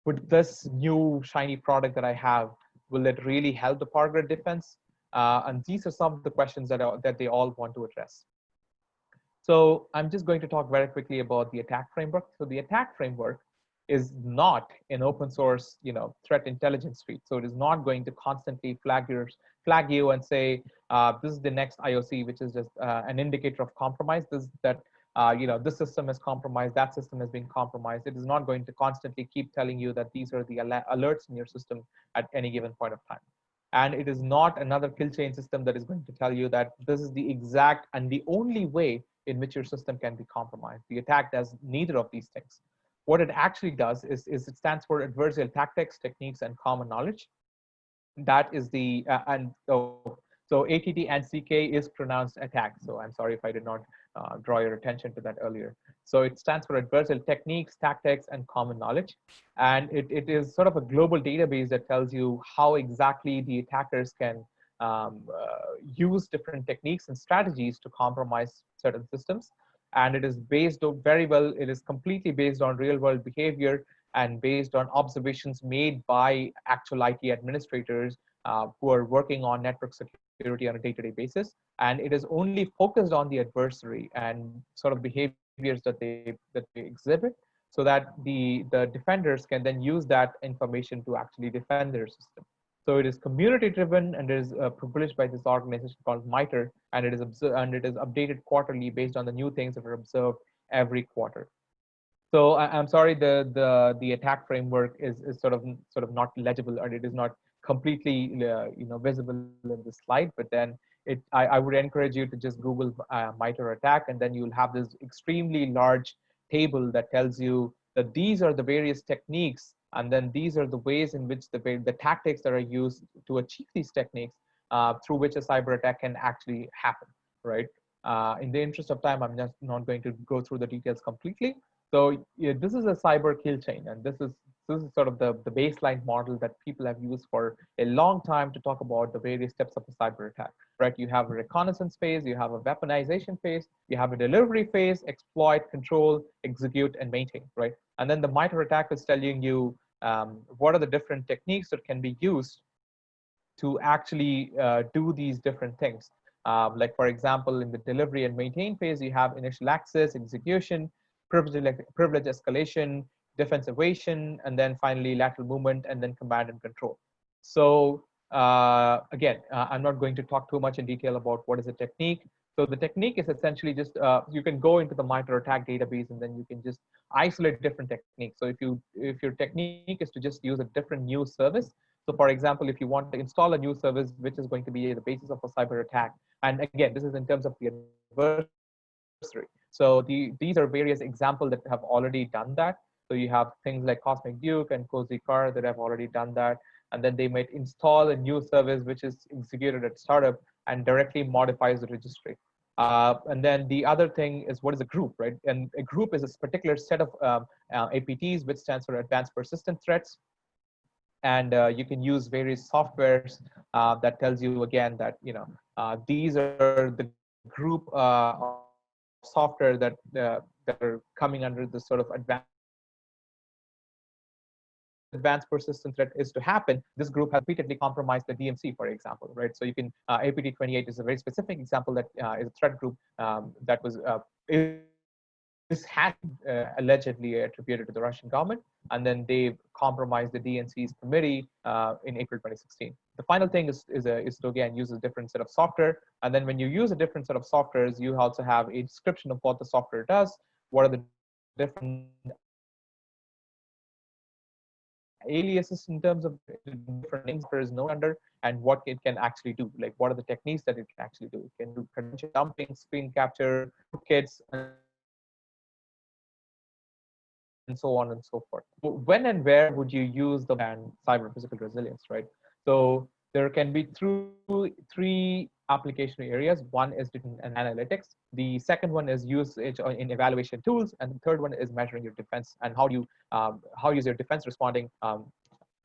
would this new shiny product that I have, will it really help the power grid defense? And these are some of the questions that they all want to address. So I'm just going to talk very quickly about the attack framework. So the attack framework is not an open source, threat intelligence suite. So it is not going to constantly flag you and say, this is the next IOC, which is just an indicator of compromise. this system is compromised, that system has been compromised. It is not going to constantly keep telling you that these are the alerts in your system at any given point of time. And it is not another kill chain system that is going to tell you that this is the exact and the only way in which your system can be compromised. The attack does neither of these things. What it actually does is it stands for adversarial tactics, techniques, and common knowledge. That is the, so ATT&CK is pronounced attack. So I'm sorry if I did not draw your attention to that earlier. So it stands for adversarial techniques, tactics, and common knowledge. And it is sort of a global database that tells you how exactly the attackers can use different techniques and strategies to compromise certain systems. And it is based on very well, it is completely based on real world behavior and based on observations made by actual IT administrators who are working on network security on a day-to-day basis. And it is only focused on the adversary and sort of behaviors that they exhibit, so that the defenders can then use that information to actually defend their system. So it is community driven, and it is published by this organization called MITRE, and it is updated quarterly based on the new things that are observed every quarter. So I'm sorry, the attack framework is sort of not legible, or it is not completely visible in this slide. But then I would encourage you to just Google MITRE attack, and then you'll have this extremely large table that tells you that these are the various techniques, and then these are the ways in which the tactics that are used to achieve these techniques, through which a cyber attack can actually happen, right? In the interest of time, I'm just not going to go through the details completely. So yeah, this is a cyber kill chain, and this is sort of the baseline model that people have used for a long time to talk about the various steps of a cyber attack, right? You have a reconnaissance phase, you have a weaponization phase, you have a delivery phase, exploit, control, execute, and maintain, right? And then the MITRE attack is telling you what are the different techniques that can be used to actually do these different things. Like for example, in the delivery and maintain phase, you have initial access, execution, privilege escalation, defense evasion, and then finally lateral movement, and then command and control. So again, I'm not going to talk too much in detail about what is a technique. So the technique is essentially just, you can go into the MITRE attack database, and then you can just isolate different techniques. So if your technique is to just use a different new service, so for example, if you want to install a new service, which is going to be the basis of a cyber attack, and again, this is in terms of the adversary. So these are various examples that have already done that. So you have things like Cosmic Duke and Cozy Car that have already done that. And then they might install a new service which is executed at startup and directly modifies the registry. And then the other thing is, what is a group, right? And a group is a particular set of APTs, which stands for Advanced Persistent Threats. And you can use various softwares that tells you again that these are the group of software that are coming under the sort of advanced persistent threat. And for this advanced persistent threat is to happen, this group has repeatedly compromised the DMC, for example, right? So you can APT28 is a very specific example that is a threat group that has allegedly attributed to the Russian government, and then they compromised the DNC's committee in April 2016. The final thing is to again use a different set of software, and then when you use a different set of softwares, you also have a description of what the software does, what are the different aliases in terms of different names there is known under, and what it can actually do, like what are the techniques that it can actually do. It can do credential dumping, screen capture, kits, and so on and so forth. When and where would you use the and cyber physical resilience, right? So there can be three application areas. One is and analytics. The second one is usage in evaluation tools, and the third one is measuring your defense and how is your defense responding.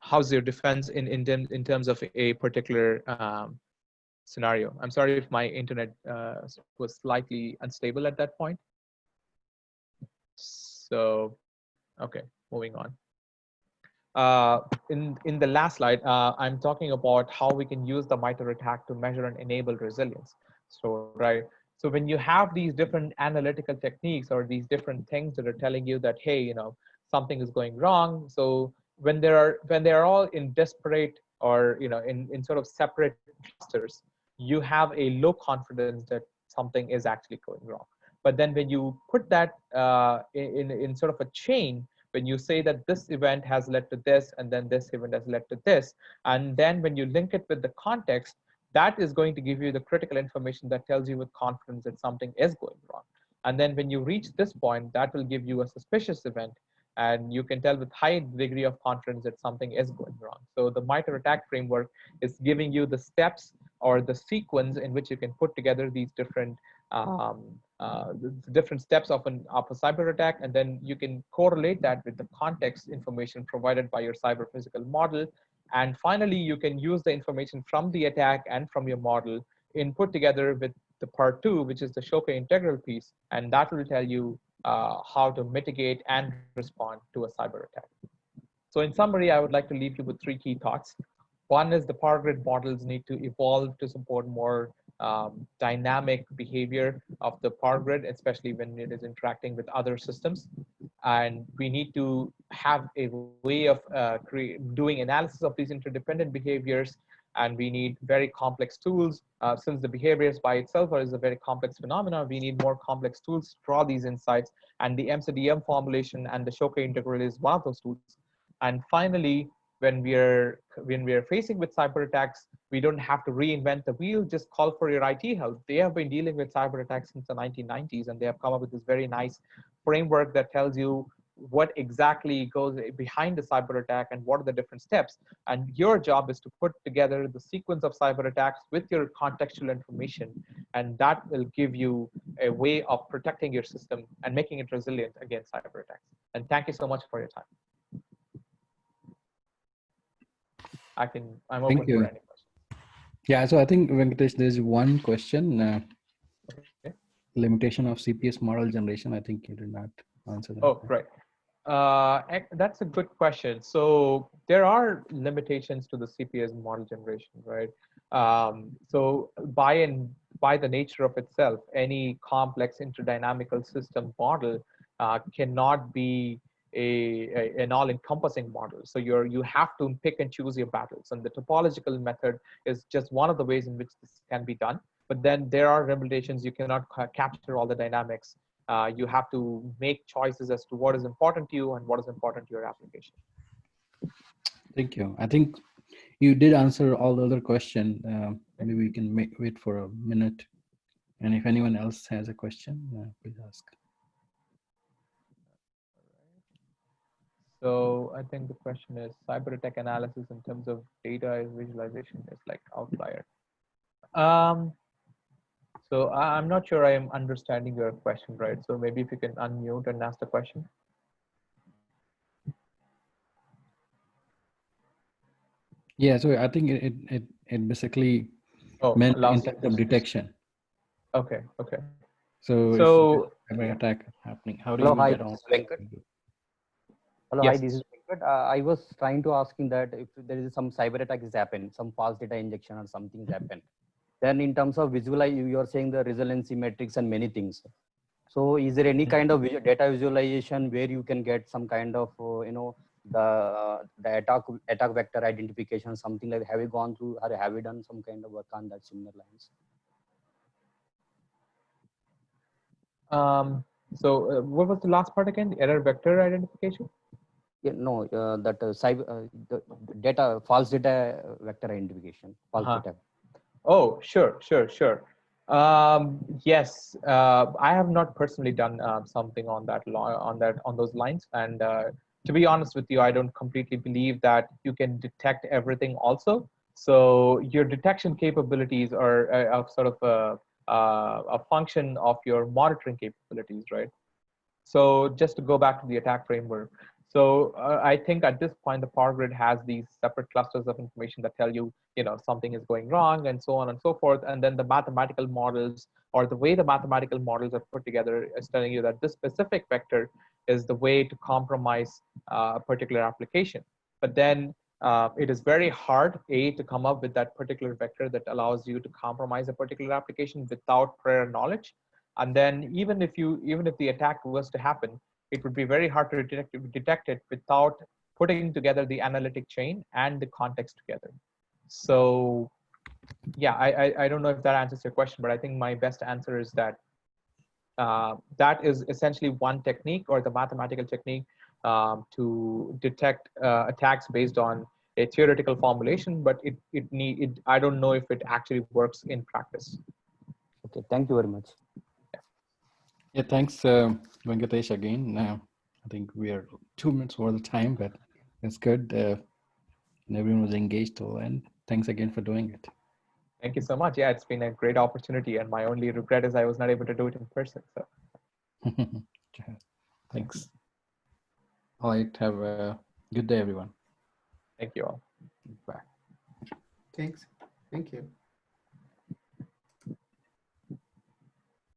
How's your defense in terms of a particular scenario? I'm sorry if my internet was slightly unstable at that point. So, okay, moving on. In the last slide, I'm talking about how we can use the MITRE attack to measure and enable resilience. So, right. So when you have these different analytical techniques or these different things that are telling you that, hey, something is going wrong. So when they're all in disparate or in sort of separate clusters, you have a low confidence that something is actually going wrong. But then when you put that in sort of a chain, when you say that this event has led to this, and then this event has led to this, and then when you link it with the context, that is going to give you the critical information that tells you with confidence that something is going wrong. And then when you reach this point, that will give you a suspicious event, and you can tell with high degree of confidence that something is going wrong. So the MITRE attack framework is giving you the steps or the sequence in which you can put together these different different steps of a cyber attack, and then you can correlate that with the context information provided by your cyber physical model. And finally, you can use the information from the attack and from your model in put together with the part two, which is the Shoka integral piece, and that will tell you how to mitigate and respond to a cyber attack. So in summary, I would like to leave you with three key thoughts. One is the power grid models need to evolve to support more dynamic behavior of the power grid, especially when it is interacting with other systems. And we need to have a way of doing analysis of these interdependent behaviors. And we need very complex tools. Since the behaviors by itself is a very complex phenomenon, we need more complex tools to draw these insights. And the MCDM formulation and the Shoka integral is one of those tools. And finally, when we are facing with cyber attacks, we don't have to reinvent the wheel. Just call for your IT help. They have been dealing with cyber attacks since the 1990s, and they have come up with this very nice framework that tells you what exactly goes behind the cyber attack and what are the different steps. And your job is to put together the sequence of cyber attacks with your contextual information, and that will give you a way of protecting your system and making it resilient against cyber attacks. And thank you so much for your time. I'm Thank open you. for any questions. Yeah, so I think, Venkatesh, there's one question. Okay. Limitation of CPS model generation. I think you did not answer that. Oh, right. That's a good question. So there are limitations to the CPS model generation, right? So by the nature of itself, any complex interdynamical system model cannot be an all-encompassing model. So you have to pick and choose your battles, and the topological method is just one of the ways in which this can be done. But then there are limitations. You cannot capture all the dynamics. You have to make choices as to what is important to you and what is important to your application. Thank you. I think you did answer all the other questions. Maybe we can wait for a minute. And if anyone else has a question, please ask. So I think the question is cyber attack analysis in terms of data visualization is like outlier. So I'm not sure I am understanding your question, right? So maybe if you can unmute and ask the question. Yeah, so I think it basically meant in terms of detection. Okay, okay. So if cyber attack happening, how do you get on? Venkat. Hello, yes. Hi, this is Venkat. I was trying to asking that if there is some cyber attack is happen, some false data injection or something happen, then in terms of visualize, you are saying the resiliency metrics and many things. So is there any kind of data visualization where you can get some kind of, the attack vector identification, something like, have you gone through or have you done some kind of work on that similar lines? So what was the last part again? The error vector identification? Yeah, no, that cyber the data false data vector identification, false data. Oh, sure. Yes, I have not personally done something on on those lines, and to be honest with you, I don't completely believe that you can detect everything also. So your detection capabilities are sort of a function of your monitoring capabilities, right? So just to go back to the attack framework. So I think at this point, the power grid has these separate clusters of information that tell you, something is going wrong and so on and so forth. And then the mathematical models, or the way the mathematical models are put together, is telling you that this specific vector is the way to compromise a particular application. But then it is very hard, to come up with that particular vector that allows you to compromise a particular application without prior knowledge. And then even if the attack was to happen, it would be very hard to detect it without putting together the analytic chain and the context together. So yeah, I don't know if that answers your question, but I think my best answer is that that is essentially one technique or the mathematical technique to detect attacks based on a theoretical formulation, but I don't know if it actually works in practice. Okay, thank you very much. Yeah, thanks, Venkatesh, again. I think we are 2 minutes over the time, but that's good. And everyone was engaged till end. Thanks again for doing it. Thank you so much. Yeah, it's been a great opportunity, and my only regret is I was not able to do it in person. So Thanks. All right, have a good day, everyone. thank you all. Bye. Thanks. Thank you.